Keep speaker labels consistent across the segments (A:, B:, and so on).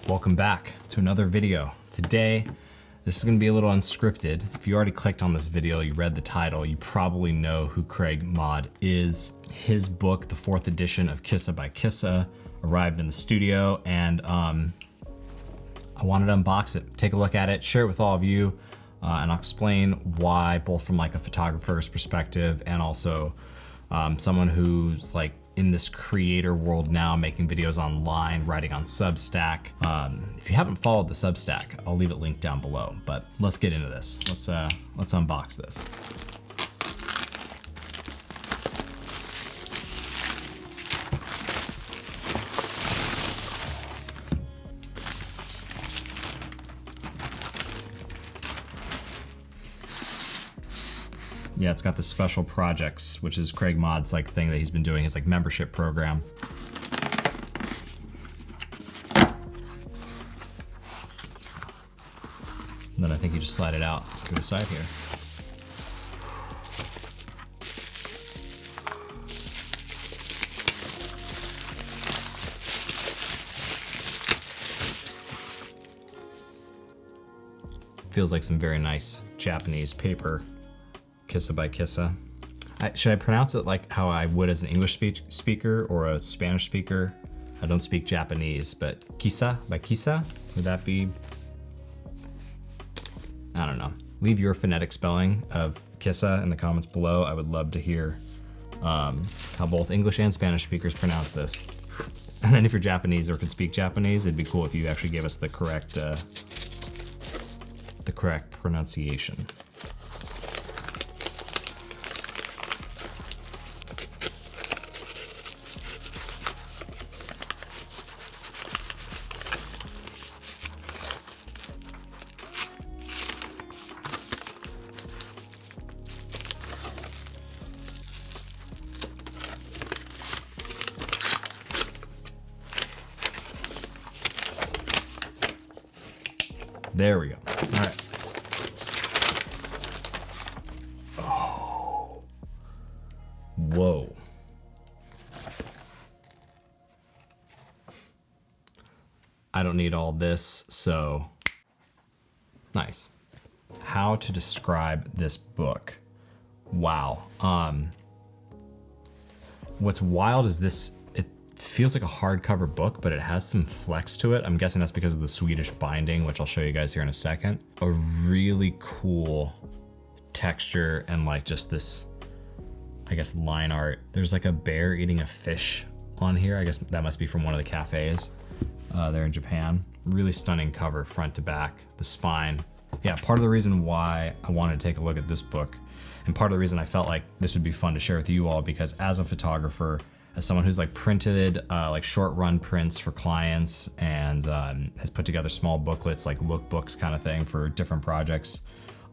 A: Welcome back to another video. Today, this is gonna be a little unscripted. If you already clicked on this video, you read the title, you probably know who Craig Mod is. His book, the 4th edition of Kissa by Kissa, arrived in the studio, and I wanted to unbox it, take a look at it, share it with all of you, and I'll explain why, both from like a photographer's perspective and also someone who's like in this creator world now, making videos online, writing on Substack. If you haven't followed the Substack, I'll leave it linked down below, but let's get into this. Let's unbox this. Yeah, it's got the special projects, which is Craig Mod's like thing that he's been doing, his like membership program. And then I think you just slide it out to the side here. Feels like some very nice Japanese paper. Kissa by Kissa. Should I pronounce it like how I would as an English speaker or a Spanish speaker? I don't speak Japanese, but Kissa by Kissa, would that be? I don't know. Leave your phonetic spelling of Kissa in the comments below. I would love to hear how both English and Spanish speakers pronounce this. And then if you're Japanese or can speak Japanese, it'd be cool if you actually gave us the correct pronunciation. There we go. All right. Oh. Whoa. I don't need all this, so nice. How to describe this book? Wow. What's wild is this. Feels like a hardcover book, but it has some flex to it. I'm guessing that's because of the Swedish binding, which I'll show you guys here in a second. A really cool texture and like just this, I guess, line art. There's like a bear eating a fish on here. I guess that must be from one of the cafes there in Japan. Really stunning cover, front to back, the spine. Yeah, part of the reason why I wanted to take a look at this book, and part of the reason I felt like this would be fun to share with you all, because as a photographer, as someone who's like printed like short run prints for clients and has put together small booklets, like lookbooks kind of thing for different projects.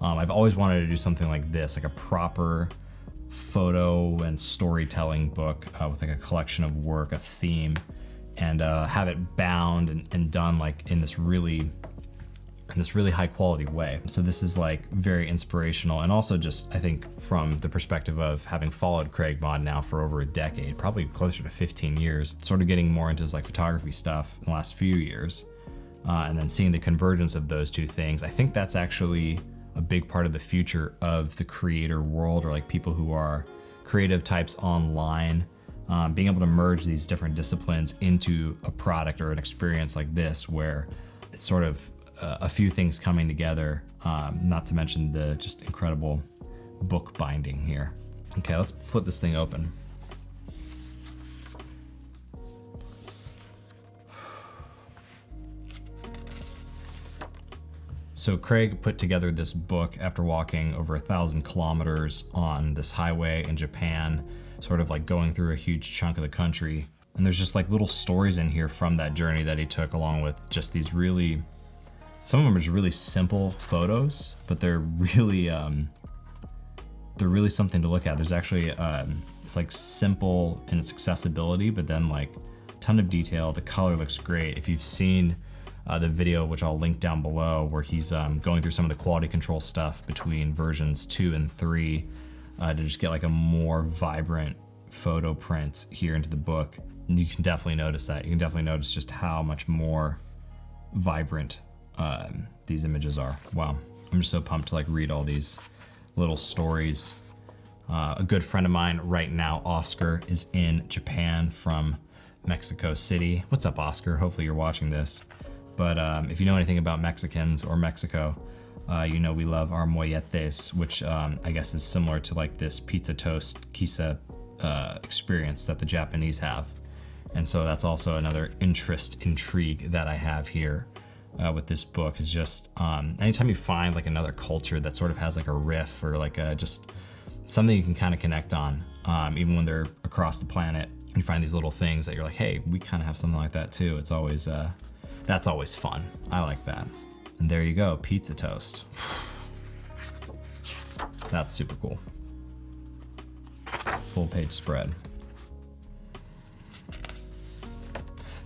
A: I've always wanted to do something like this, like a proper photo and storytelling book with like a collection of work, a theme, and have it bound and done like in this really high quality way. So this is like very inspirational, and also just, I think, from the perspective of having followed Craig Mod now for over a decade, probably closer to 15 years, sort of getting more into his like photography stuff in the last few years, and then seeing the convergence of those two things. I think that's actually a big part of the future of the creator world, or like people who are creative types online, being able to merge these different disciplines into a product or an experience like this, where it's sort of a few things coming together, not to mention the just incredible book binding here. Okay, let's flip this thing open. So Craig put together this book after walking over 1,000 kilometers on this highway in Japan, sort of like going through a huge chunk of the country. And there's just like little stories in here from that journey that he took, along with just these really, some of them are just really simple photos, but they're really something to look at. There's actually, it's like simple in its accessibility, but then like a ton of detail. The color looks great. If you've seen the video, which I'll link down below, where he's going through some of the quality control stuff between versions 2 and 3 to just get like a more vibrant photo print here into the book. And you can definitely notice that. You can definitely notice just how much more vibrant these images are. Wow, I'm just so pumped to like read all these little stories. A good friend of mine right now, Oscar, is in Japan from Mexico City. What's up, Oscar? Hopefully you're watching this. But if you know anything about Mexicans or Mexico, you know we love our molletes, which I guess is similar to like this pizza toast Kissa experience that the Japanese have. And so that's also another intrigue that I have here with this book, is just anytime you find like another culture that sort of has like a riff or like just something you can kind of connect on, even when they're across the planet, you find these little things that you're like, hey, we kind of have something like that too. It's always, that's always fun. I like that. And there you go, pizza toast. That's super cool. Full page spread.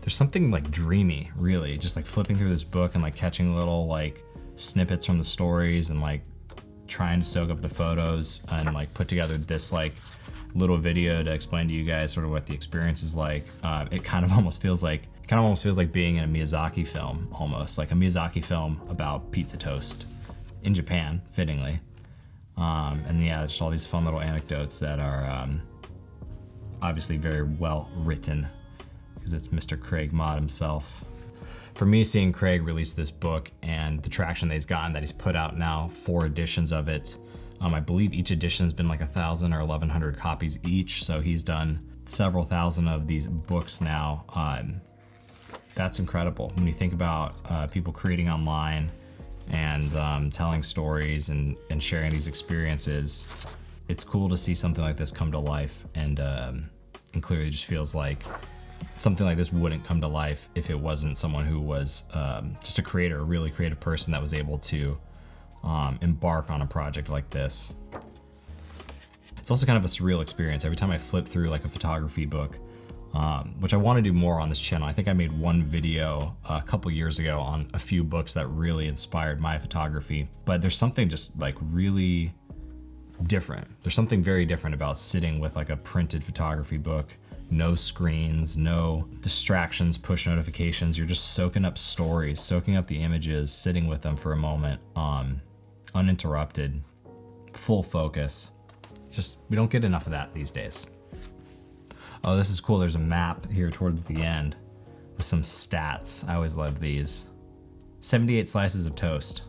A: There's something like dreamy, really, just like flipping through this book and like catching little like snippets from the stories and like trying to soak up the photos and like put together this like little video to explain to you guys sort of what the experience is like. It kind of almost feels like being in a Miyazaki film, almost like a Miyazaki film about pizza toast in Japan, fittingly. And yeah, just all these fun little anecdotes that are obviously very well written, because it's Mr. Craig Mott himself. For me, seeing Craig release this book and the traction that he's gotten, that he's put out now 4 editions of it. I believe each edition has been like 1,000 or 1,100 copies each. So he's done several thousand of these books now. That's incredible. When you think about people creating online and telling stories and sharing these experiences, it's cool to see something like this come to life, and clearly just feels like something like this wouldn't come to life if it wasn't someone who was just a creator, a really creative person that was able to embark on a project like this. It's also kind of a surreal experience. Every time I flip through like a photography book, which I want to do more on this channel. I think I made one video a couple years ago on a few books that really inspired my photography, but there's something just like really different. There's something very different about sitting with like a printed photography book. No screens, no distractions, push notifications. You're just soaking up stories, soaking up the images, sitting with them for a moment, uninterrupted, full focus. Just, we don't get enough of that these days. Oh, this is cool. There's a map here towards the end with some stats. I always love these. 78 slices of toast.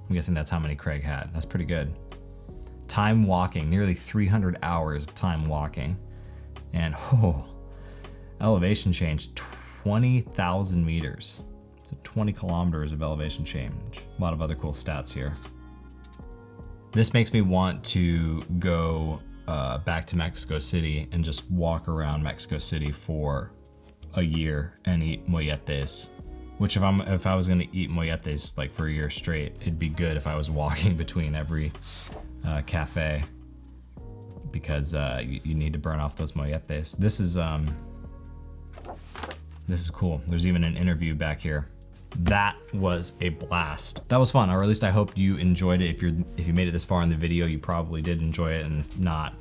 A: I'm guessing that's how many Craig had. That's pretty good. Time walking, nearly 300 hours of time walking. And elevation change, 20,000 meters. So 20 kilometers of elevation change. A lot of other cool stats here. This makes me want to go back to Mexico City and just walk around Mexico City for a year and eat molletes. Which if I was gonna eat molletes like for a year straight, it'd be good if I was walking between every cafe, because you need to burn off those molletes. This is cool. There's even an interview back here. That was a blast. That was fun, or at least I hope you enjoyed it. If you made it this far in the video, you probably did enjoy it, and if not,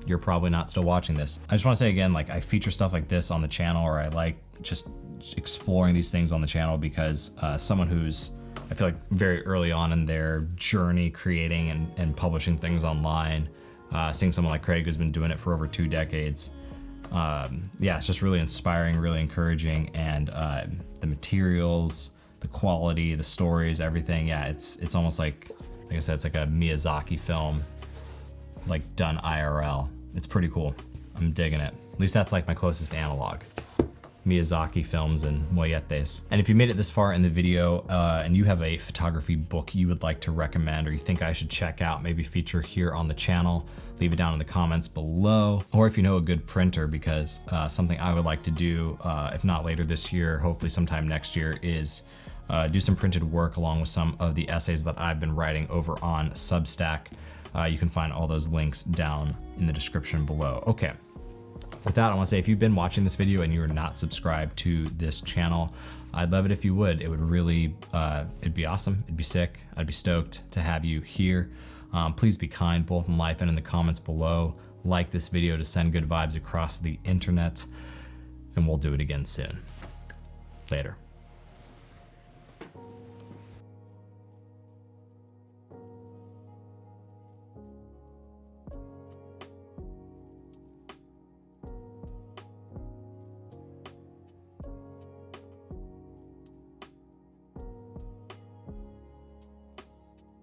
A: you're probably not still watching this. I just want to say again, like, I feature stuff like this on the channel, or I like just exploring these things on the channel because someone who's, I feel like, very early on in their journey creating and publishing things online, seeing someone like Craig who's been doing it for over 2 decades, yeah, it's just really inspiring, really encouraging, and the materials, the quality, the stories, everything, yeah, it's almost like I said, it's like a Miyazaki film, like done IRL. It's pretty cool. I'm digging it. At least that's like my closest analog. Miyazaki films and molletes. And if you made it this far in the video and you have a photography book you would like to recommend, or you think I should check out, maybe feature here on the channel, leave it down in the comments below. Or if you know a good printer, because something I would like to do, if not later this year, hopefully sometime next year, is do some printed work along with some of the essays that I've been writing over on Substack. You can find all those links down in the description below. Okay. With that, I want to say, if you've been watching this video and you are not subscribed to this channel, I'd love it if you would. It would really, it'd be awesome. It'd be sick. I'd be stoked to have you here. Please be kind, both in life and in the comments below. Like this video to send good vibes across the internet, and we'll do it again soon. Later.